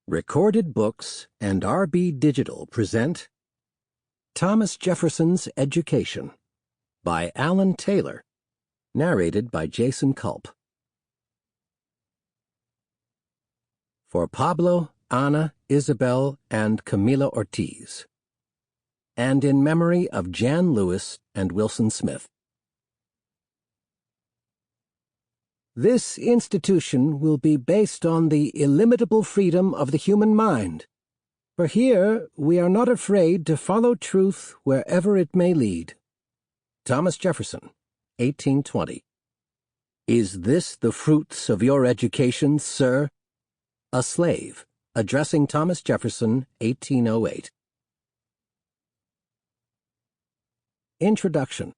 Recorded Books and RB Digital present Thomas Jefferson's Education by Alan Taylor, narrated by Jason Culp. For Pablo, Ana, Isabel, and Camila Ortiz, and in memory of Jan Lewis and Wilson Smith. This institution will be based on the illimitable freedom of the human mind, for here we are not afraid to follow truth wherever it may lead. Thomas Jefferson, 1820. Is this the fruits of your education, sir? A slave, addressing Thomas Jefferson, 1808. Introduction.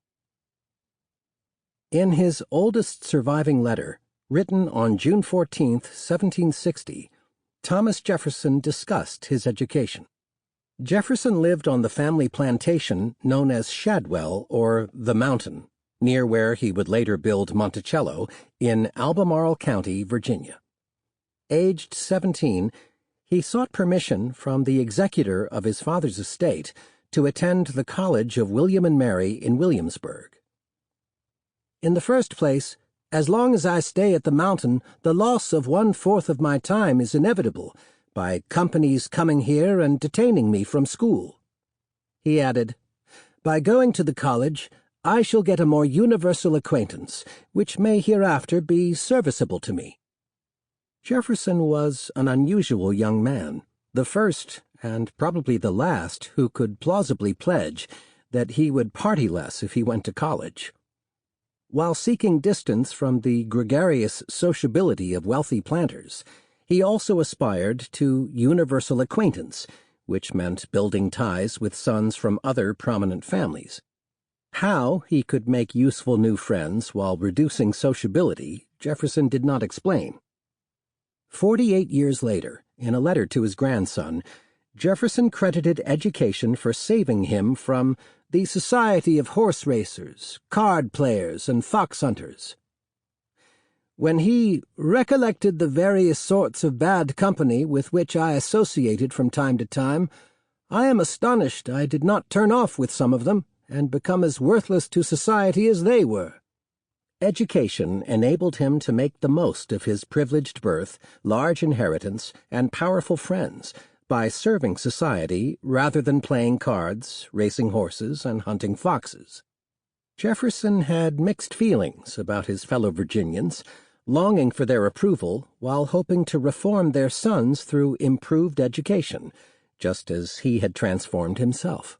In his oldest surviving letter, written on June 14, 1760, Thomas Jefferson discussed his education. Jefferson lived on the family plantation known as Shadwell, or the Mountain, near where he would later build Monticello, in Albemarle County, Virginia. Aged 17, he sought permission from the executor of his father's estate to attend the College of William and Mary in Williamsburg. In the first place, as long as I stay at the mountain, the loss of 1/4 of my time is inevitable, by companies coming here and detaining me from school. He added, by going to the college, I shall get a more universal acquaintance, which may hereafter be serviceable to me. Jefferson was an unusual young man, the first, and probably the last, who could plausibly pledge that he would party less if he went to college. While seeking distance from the gregarious sociability of wealthy planters, he also aspired to universal acquaintance, which meant building ties with sons from other prominent families. How he could make useful new friends while reducing sociability, Jefferson did not explain. 48 years later, in a letter to his grandson, Jefferson credited education for saving him from the society of horse racers, card players, and fox hunters. When he recollected the various sorts of bad company with which I associated from time to time, I am astonished I did not turn off with some of them and become as worthless to society as they were. Education enabled him to make the most of his privileged birth, large inheritance, and powerful friends, by serving society rather than playing cards, racing horses, and hunting foxes. Jefferson had mixed feelings about his fellow Virginians, longing for their approval while hoping to reform their sons through improved education, just as he had transformed himself.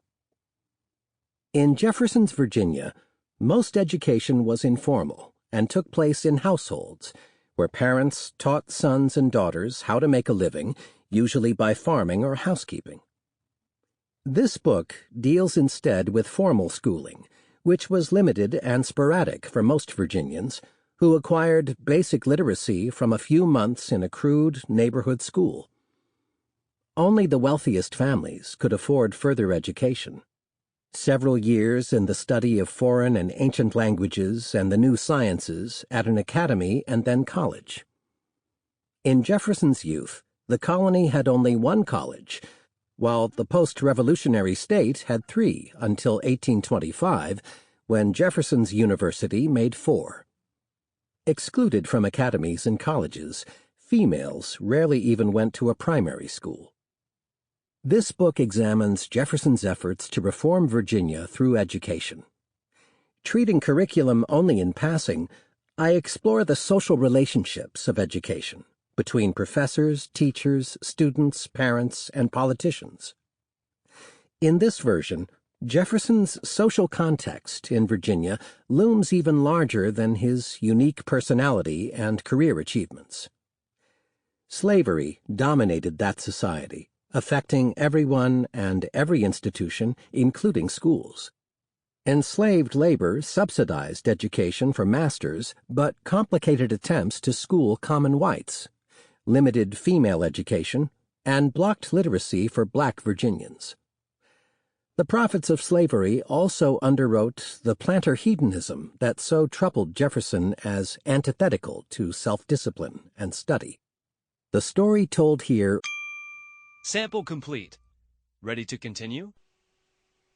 In Jefferson's Virginia, most education was informal and took place in households, where parents taught sons and daughters how to make a living, usually by farming or housekeeping. This book deals instead with formal schooling, which was limited and sporadic for most Virginians, who acquired basic literacy from a few months in a crude neighborhood school. Only the wealthiest families could afford further education. Several years in the study of foreign and ancient languages and the new sciences at an academy and then college. In Jefferson's youth, the colony had only one college, while the post-revolutionary state had 3 until 1825, when Jefferson's university made 4. Excluded from academies and colleges, females rarely even went to a primary school. This book examines Jefferson's efforts to reform Virginia through education. Treating curriculum only in passing, I explore the social relationships of education between professors, teachers, students, parents, and politicians. In this version, Jefferson's social context in Virginia looms even larger than his unique personality and career achievements. Slavery dominated that society, affecting everyone and every institution, including schools. Enslaved labor subsidized education for masters, but complicated attempts to school common whites, limited female education, and blocked literacy for black Virginians. The profits of slavery also underwrote the planter hedonism that so troubled Jefferson as antithetical to self-discipline and study. The story told here Sample complete. Ready to continue?